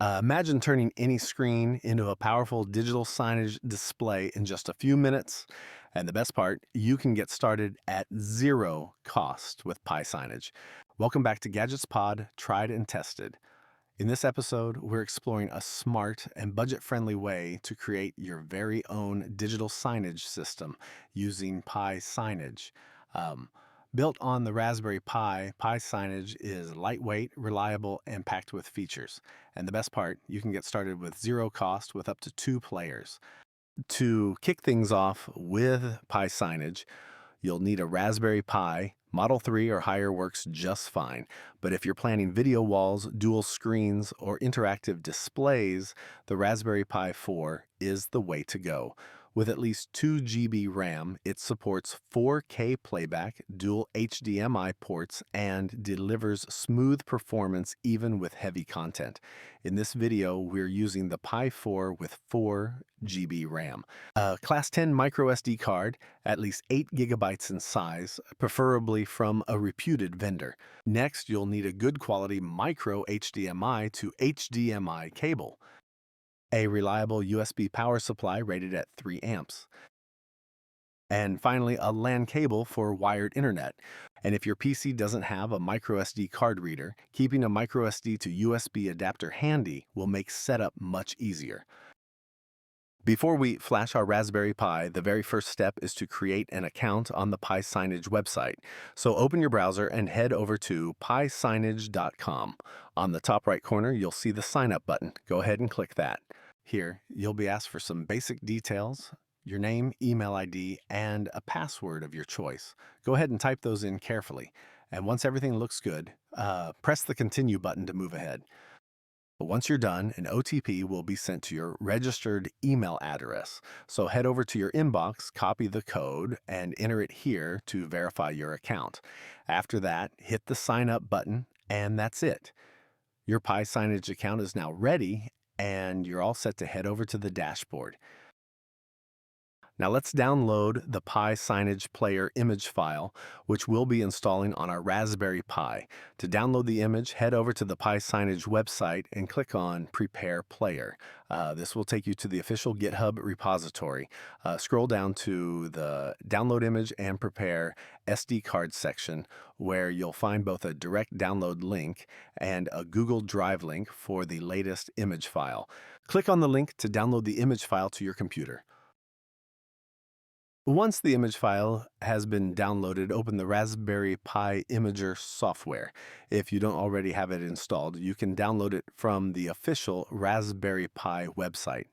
Imagine turning any screen into a powerful digital signage display in just a few minutes. And the best part, you can get started at zero cost with PiSignage. Welcome back to Gadgets Pod, tried and tested. In this episode, we're exploring a smart and budget friendly way to create your very own digital signage system using PiSignage. Um, Built on the Raspberry Pi, PiSignage is lightweight, reliable, and packed with features. And the best part, you can get started with zero cost with up to 2 players. To kick things off with PiSignage, you'll need a Raspberry Pi. Model 3 or higher works just fine. But if you're planning video walls, dual screens, or interactive displays, the Raspberry Pi 4 is the way to go. With at least 2 GB RAM, it supports 4K playback, dual HDMI ports, and delivers smooth performance even with heavy content. In this video, we're using the Pi 4 with 4 GB RAM. A Class 10 micro SD card, at least 8 gigabytes in size, preferably from a reputed vendor. Next, you'll need a good quality micro HDMI to HDMI cable, a reliable USB power supply rated at 3 amps, and finally, a LAN cable for wired internet. And if your PC doesn't have a micro SD card reader, keeping a micro SD to USB adapter handy will make setup much easier. Before we flash our Raspberry Pi, the very first step is to create an account on the PiSignage website. So open your browser and head over to PiSignage.com. On the top right corner, you'll see the sign up button. Go ahead and click that. Here, you'll be asked for some basic details, your name, email ID, and a password of your choice. Go ahead and type those in carefully. And once everything looks good, press the continue button to move ahead. But once you're done, an OTP will be sent to your registered email address. So head over to your inbox, copy the code, and enter it here to verify your account. After that, hit the sign up button, and that's it. Your PiSignage account is now ready, and you're all set to head over to the dashboard. Now let's download the PiSignage Player image file, which we'll be installing on our Raspberry Pi. To download the image, head over to the PiSignage website and click on Prepare Player. This will take you to the official GitHub repository. Scroll down to the Download Image and Prepare SD card section, where you'll find both a direct download link and a Google Drive link for the latest image file. Click on the link to download the image file to your computer. Once the image file has been downloaded, open the Raspberry Pi Imager software. If you don't already have it installed, you can download it from the official Raspberry Pi website.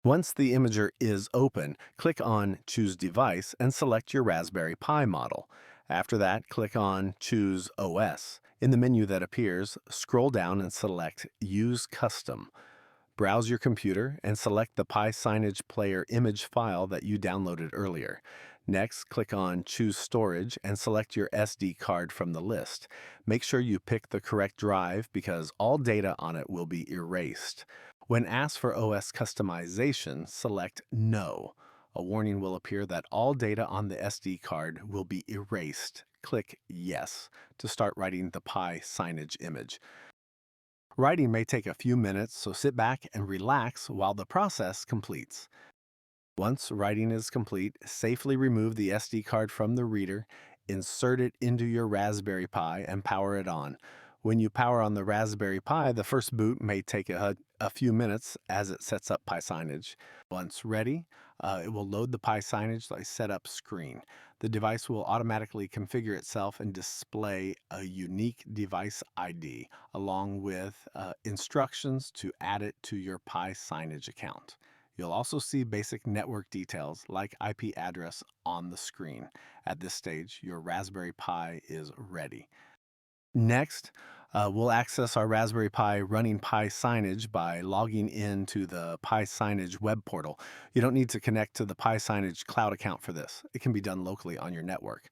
Once the Imager is open, click on Choose Device and select your Raspberry Pi model. After that, click on Choose OS. In the menu that appears, scroll down and select Use Custom. Browse your computer and select the PiSignage Player image file that you downloaded earlier. Next, click on Choose Storage and select your SD card from the list. Make sure you pick the correct drive because all data on it will be erased. When asked for OS customization, select No. A warning will appear that all data on the SD card will be erased. Click Yes to start writing the PiSignage image. Writing may take a few minutes, so sit back and relax while the process completes. Once writing is complete, safely remove the SD card from the reader, insert it into your Raspberry Pi, and power it on. When you power on the Raspberry Pi, the first boot may take a few minutes as it sets up PiSignage. Once ready, it will load the PiSignage setup screen. The device will automatically configure itself and display a unique device ID, along with instructions to add it to your PiSignage account. You'll also see basic network details like IP address on the screen. At this stage, your Raspberry Pi is ready. Next, we'll access our Raspberry Pi running PiSignage by logging into the PiSignage web portal. You don't need to connect to the PiSignage cloud account for this. It can be done locally on your network.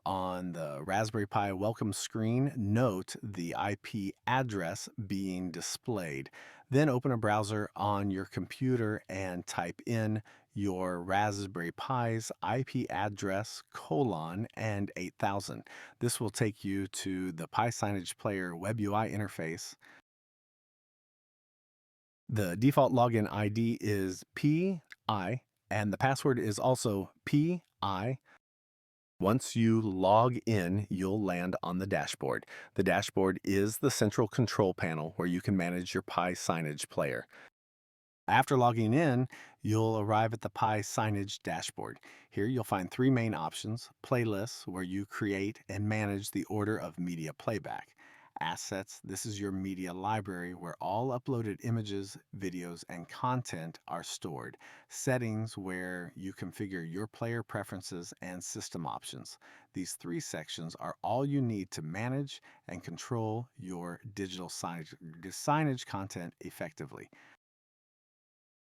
On the Raspberry Pi welcome screen, note the IP address being displayed. Then open a browser on your computer and type in your Raspberry Pi's IP address, and 8000. This will take you to the PiSignage Player WebUI interface. The default login ID is PI, and the password is also PI. Once you log in, you'll land on the dashboard. The dashboard is the central control panel where you can manage your PiSignage player. After logging in, you'll arrive at the PiSignage dashboard. Here you'll find three main options: playlists, where you create and manage the order of media playback; assets, this is your media library where all uploaded images, videos, and content are stored; settings, where you configure your player preferences and system options. These three sections are all you need to manage and control your digital signage content effectively.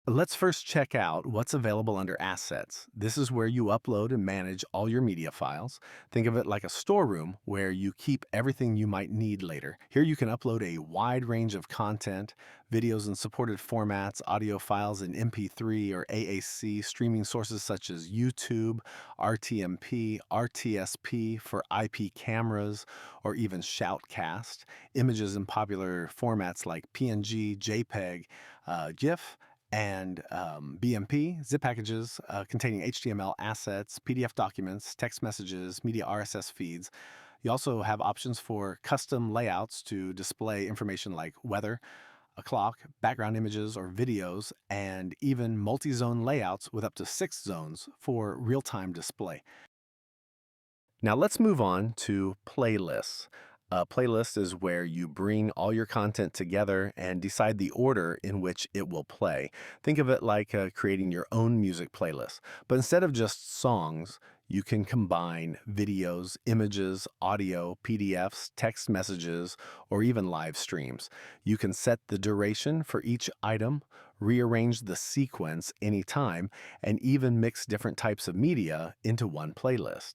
Let's first check out what's available under Assets. This is where you upload and manage all your media files. Think of it like a storeroom where you keep everything you might need later. Here you can upload a wide range of content, videos in supported formats, audio files in MP3 or AAC, streaming sources such as YouTube, RTMP, RTSP for IP cameras, or even Shoutcast, images in popular formats like PNG, JPEG, GIF, and BMP, zip packages containing HTML assets, PDF documents, text messages, media RSS feeds. You also have options for custom layouts to display information like weather, a clock, background images or videos, and even multi-zone layouts with up to 6 zones for real-time display. Now let's move on to playlists. A playlist is where you bring all your content together and decide the order in which it will play. Think of it like creating your own music playlist. But instead of just songs, you can combine videos, images, audio, PDFs, text messages, or even live streams. You can set the duration for each item, rearrange the sequence anytime, and even mix different types of media into one playlist.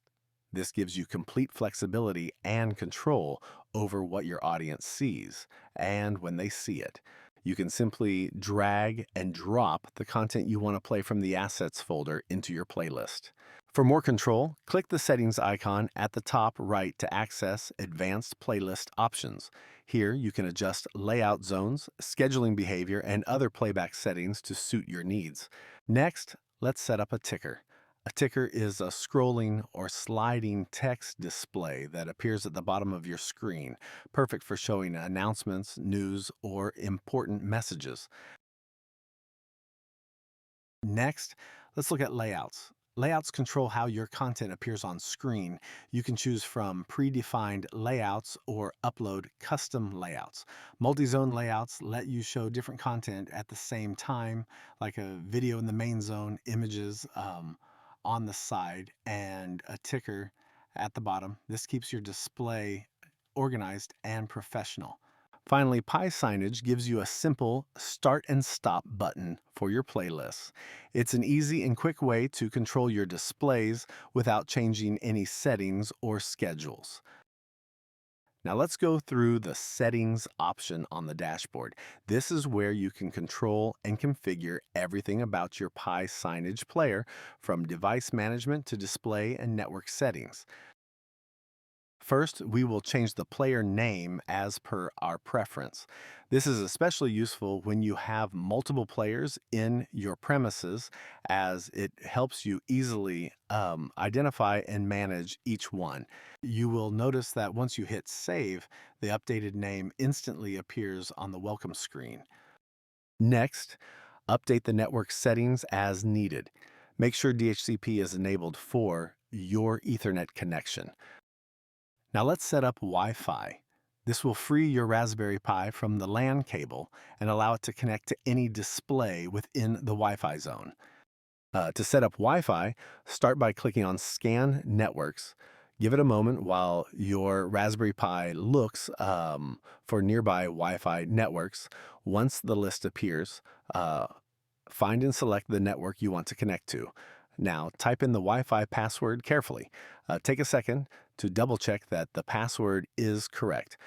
This gives you complete flexibility and control over what your audience sees and when they see it. You can simply drag and drop the content you want to play from the Assets folder into your playlist. For more control, click the settings icon at the top right to access Advanced Playlist options. Here, you can adjust layout zones, scheduling behavior, and other playback settings to suit your needs. Next, let's set up a ticker. A ticker is a scrolling or sliding text display that appears at the bottom of your screen, perfect for showing announcements, news, or important messages. Next, let's look at layouts. Layouts control how your content appears on screen. You can choose from predefined layouts or upload custom layouts. Multi-zone layouts let you show different content at the same time, like a video in the main zone, images on the side, and a ticker at the bottom. This keeps your display organized and professional. Finally, PiSignage gives you a simple start and stop button for your playlists. It's an easy and quick way to control your displays without changing any settings or schedules. Now let's go through the settings option on the dashboard. This is where you can control and configure everything about your PiSignage player, from device management to display and network settings. First, we will change the player name as per our preference. This is especially useful when you have multiple players in your premises, as it helps you easily identify and manage each one. You will notice that once you hit save, the updated name instantly appears on the welcome screen. Next, update the network settings as needed. Make sure DHCP is enabled for your Ethernet connection. Now let's set up Wi-Fi. This will free your Raspberry Pi from the LAN cable and allow it to connect to any display within the Wi-Fi zone. To set up Wi-Fi, start by clicking on Scan Networks. Give it a moment while your Raspberry Pi looks for nearby Wi-Fi networks. Once the list appears, find and select the network you want to connect to. Now, type in the Wi-Fi password carefully. Take a second to double check that the password is correct.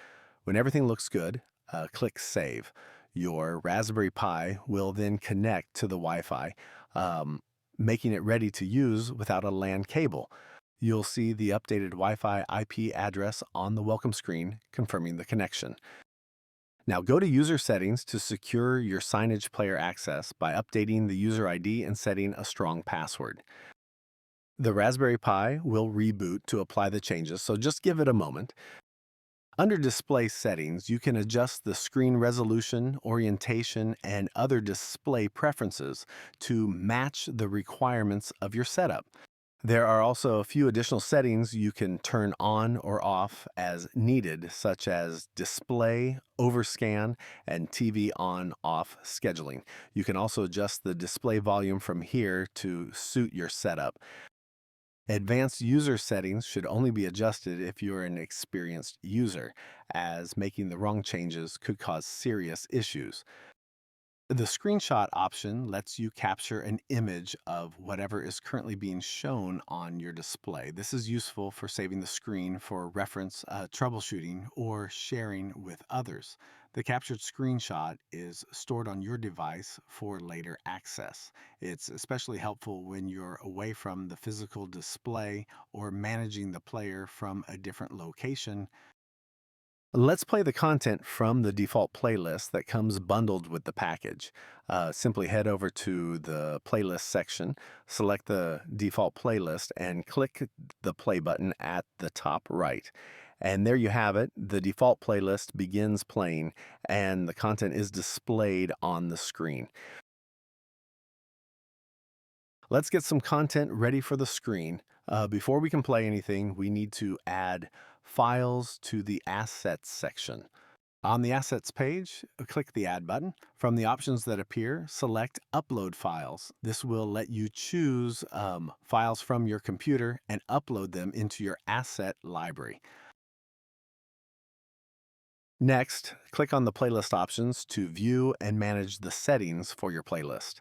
When everything looks good, click Save. Your Raspberry Pi will then connect to the Wi-Fi, making it ready to use without a LAN cable. You'll see the updated Wi-Fi IP address on the welcome screen, confirming the connection. Now go to user settings to secure your signage player access by updating the user ID and setting a strong password. The Raspberry Pi will reboot to apply the changes, so just give it a moment. Under Display Settings, you can adjust the screen resolution, orientation, and other display preferences to match the requirements of your setup. There are also a few additional settings you can turn on or off as needed, such as display, overscan, and TV on-off scheduling. You can also adjust the display volume from here to suit your setup. Advanced user settings should only be adjusted if you're an experienced user, as making the wrong changes could cause serious issues. The screenshot option lets you capture an image of whatever is currently being shown on your display. This is useful for saving the screen for reference, troubleshooting, or sharing with others. The captured screenshot is stored on your device for later access. It's especially helpful when you're away from the physical display or managing the player from a different location. Let's play the content from the default playlist that comes bundled with the package. Simply head over to the playlist section, select the default playlist, and click the play button at the top right. And there you have it. The default playlist begins playing, and the content is displayed on the screen. Let's get some content ready for the screen. Before we can play anything, we need to add files to the Assets section. On the Assets page, click the Add button. From the options that appear, select Upload Files. This will let you choose files from your computer and upload them into your asset library. Next, click on the playlist options to view and manage the settings for your playlist.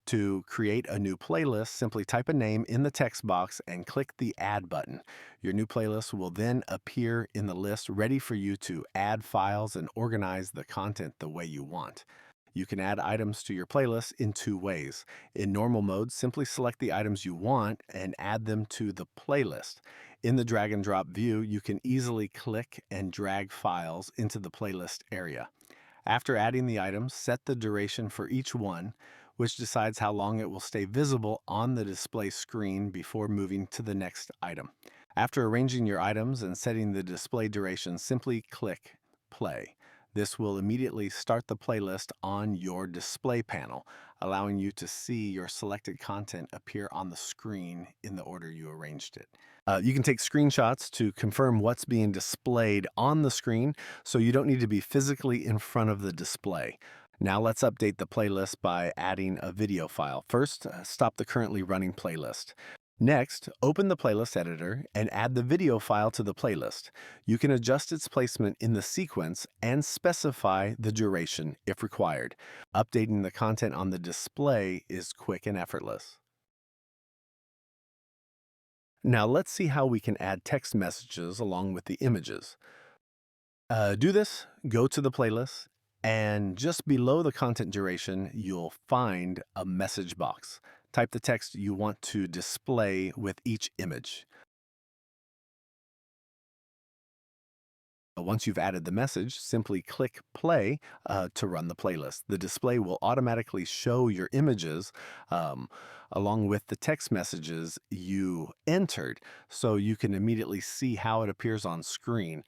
To create a new playlist, simply type a name in the text box and click the Add button. Your new playlist will then appear in the list ready for you to add files and organize the content the way you want. You can add items to your playlist in two ways. In normal mode, simply select the items you want and add them to the playlist. In the drag and drop view, you can easily click and drag files into the playlist area. After adding the items, set the duration for each one, which decides how long it will stay visible on the display screen before moving to the next item. After arranging your items and setting the display duration, simply click Play. This will immediately start the playlist on your display panel, allowing you to see your selected content appear on the screen in the order you arranged it. You can take screenshots to confirm what's being displayed on the screen, so you don't need to be physically in front of the display. Now let's update the playlist by adding a video file. First, stop the currently running playlist. Next, open the playlist editor and add the video file to the playlist. You can adjust its placement in the sequence and specify the duration if required. Updating the content on the display is quick and effortless. Now let's see how we can add text messages along with the images. Do this, go to the playlist, and just below the content duration, you'll find a message box. Type the text you want to display with each image. Once you've added the message, simply click play to run the playlist. The display will automatically show your images along with the text messages you entered, so you can immediately see how it appears on screen.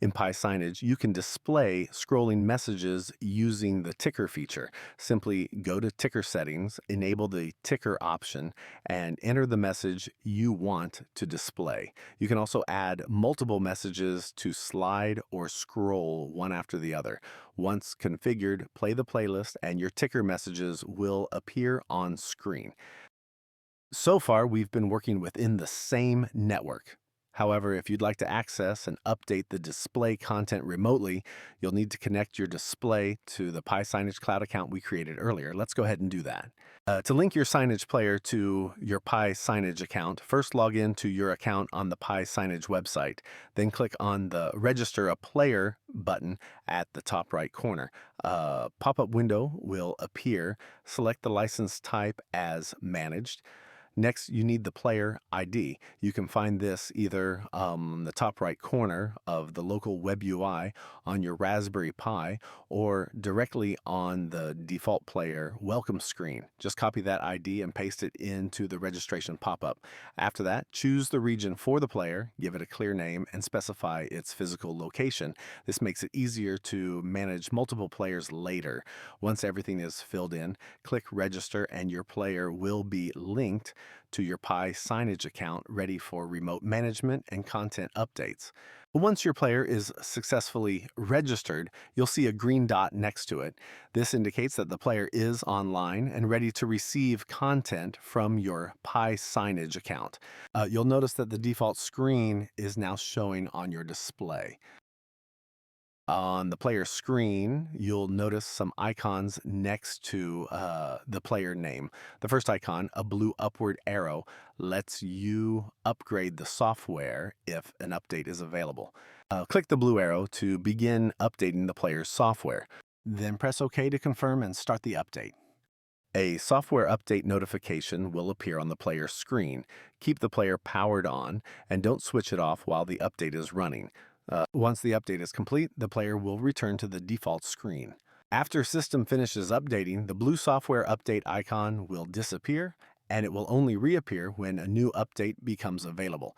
In PiSignage, you can display scrolling messages using the ticker feature. Simply go to ticker settings, enable the ticker option, and enter the message you want to display. You can also add multiple messages to slide or scroll one after the other. Once configured, play the playlist and your ticker messages will appear on screen. So far, we've been working within the same network. However, if you'd like to access and update the display content remotely, you'll need to connect your display to the PiSignage Cloud account we created earlier. Let's go ahead and do that. To link your signage player to your PiSignage account, first log in to your account on the PiSignage website. Then click on the Register a Player button at the top right corner. A pop-up window will appear. Select the license type as Managed. Next, you need the player ID. You can find this either in the top right corner of the local WebUI on your Raspberry Pi or directly on the default player welcome screen. Just copy that ID and paste it into the registration pop-up. After that, choose the region for the player, give it a clear name, and specify its physical location. This makes it easier to manage multiple players later. Once everything is filled in, click register and your player will be linked to your PiSignage account ready for remote management and content updates. Once your player is successfully registered, you'll see a green dot next to it. This indicates that the player is online and ready to receive content from your PiSignage account. You'll notice that the default screen is now showing on your display. On the player screen, you'll notice some icons next to the player name. The first icon, a blue upward arrow, lets you upgrade the software if an update is available. Click the blue arrow to begin updating the player's software. Then press OK to confirm and start the update. A software update notification will appear on the player's screen. Keep the player powered on and don't switch it off while the update is running. Once the update is complete, the player will return to the default screen. After system finishes updating, the blue software update icon will disappear and it will only reappear when a new update becomes available.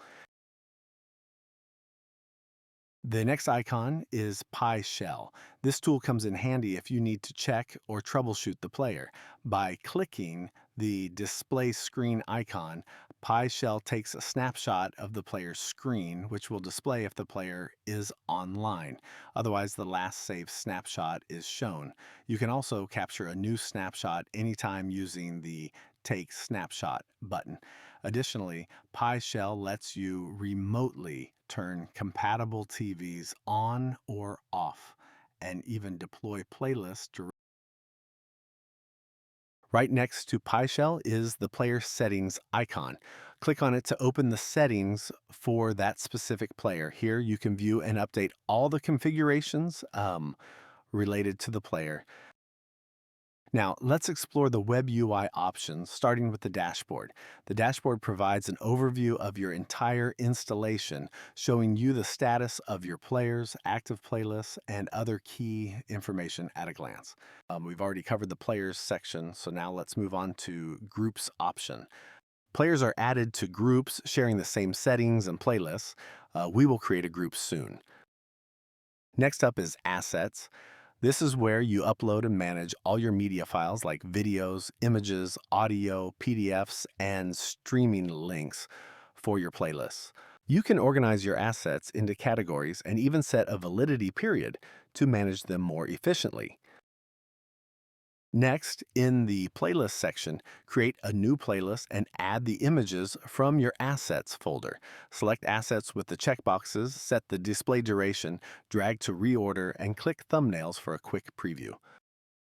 The next icon is PiShell. This tool comes in handy if you need to check or troubleshoot the player. By clicking the display screen icon, PiShell takes a snapshot of the player's screen, which will display if the player is online. Otherwise, the last saved snapshot is shown. You can also capture a new snapshot anytime using the Take Snapshot button. Additionally, PiShell lets you remotely turn compatible TVs on or off and even deploy playlists directly. Right next to PiShell is the player settings icon. Click on it to open the settings for that specific player. Here you can view and update all the configurations related to the player. Now, let's explore the WebUI options, starting with the dashboard. The dashboard provides an overview of your entire installation, showing you the status of your players, active playlists, and other key information at a glance. We've already covered the players section, so now let's move on to groups option. Players are added to groups sharing the same settings and playlists. We will create a group soon. Next up is assets. This is where you upload and manage all your media files like videos, images, audio, PDFs, and streaming links for your playlists. You can organize your assets into categories and even set a validity period to manage them more efficiently. Next, in the playlist section, create a new playlist and add the images from your assets folder. Select assets with the checkboxes, set the display duration, drag to reorder, and click thumbnails for a quick preview.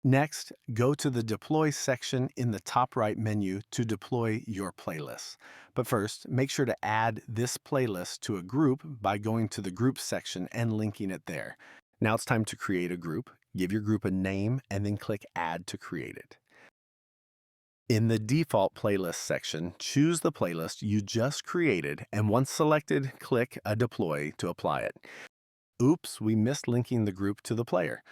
Next, go to the Deploy section in the top right menu to deploy your playlists. But first, make sure to add this playlist to a group by going to the Groups section and linking it there. Now it's time to create a group. Give your group a name and then click Add to create it. In the Default Playlist section, choose the playlist you just created, and once selected, click a Deploy to apply it. Oops, we missed linking the group to the player.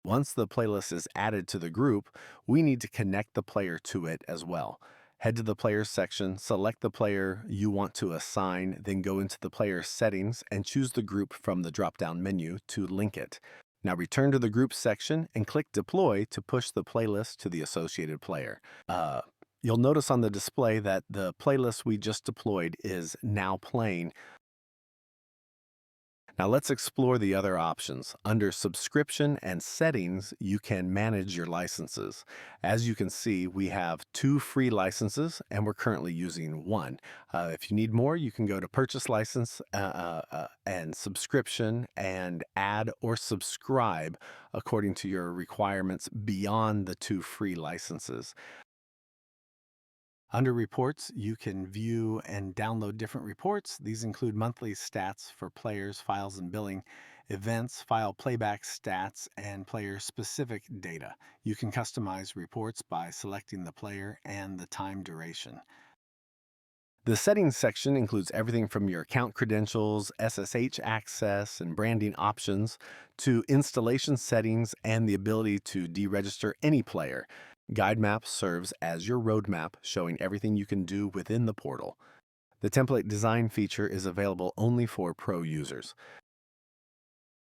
Once the playlist is added to the group, we need to connect the player to it as well. Head to the Players section, select the player you want to assign, then go into the player settings and choose the group from the drop-down menu to link it. Now return to the Groups section and click Deploy to push the playlist to the associated player. You'll notice on the display that the playlist we just deployed is now playing. Now let's explore the other options. Under Subscription and Settings, you can manage your licenses. As you can see, we have 2 free licenses and we're currently using 1. If you need more, you can go to Purchase License and Subscription and add or subscribe according to your requirements beyond the 2 free licenses. Under Reports, you can view and download different reports. These include monthly stats for players, files, and billing, events, file playback stats, and player-specific data. You can customize reports by selecting the player and the time duration. The settings section includes everything from your account credentials, SSH access, and branding options to installation settings and the ability to deregister any player. Guide Map serves as your roadmap, showing everything you can do within the portal. The template design feature is available only for pro users.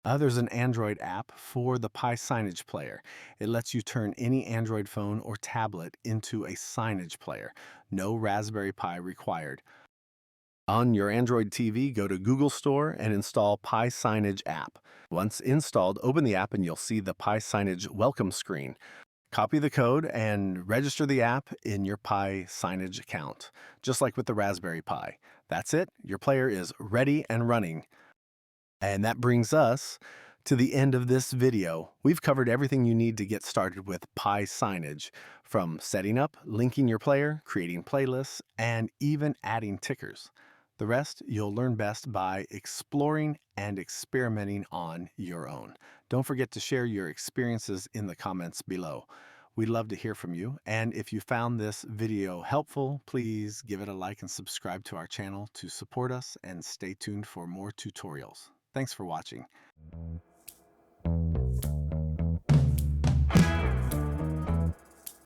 There's an Android app for the PiSignage player. It lets you turn any Android phone or tablet into a signage player. No Raspberry Pi required. On your Android TV, go to Google Store and install PiSignage app. Once installed, open the app and you'll see the PiSignage welcome screen. Copy the code and register the app in your PiSignage account, just like with the Raspberry Pi. That's it. Your player is ready and running. And that brings us to the end of this video. We've covered everything you need to get started with PiSignage, from setting up, linking your player, creating playlists, and even adding tickers. The rest you'll learn best by exploring and experimenting on your own. Don't forget to share your experiences in the comments below. We'd love to hear from you, and if you found this video helpful, please give it a like and subscribe to our channel to support us, and stay tuned for more tutorials. Thanks for watching.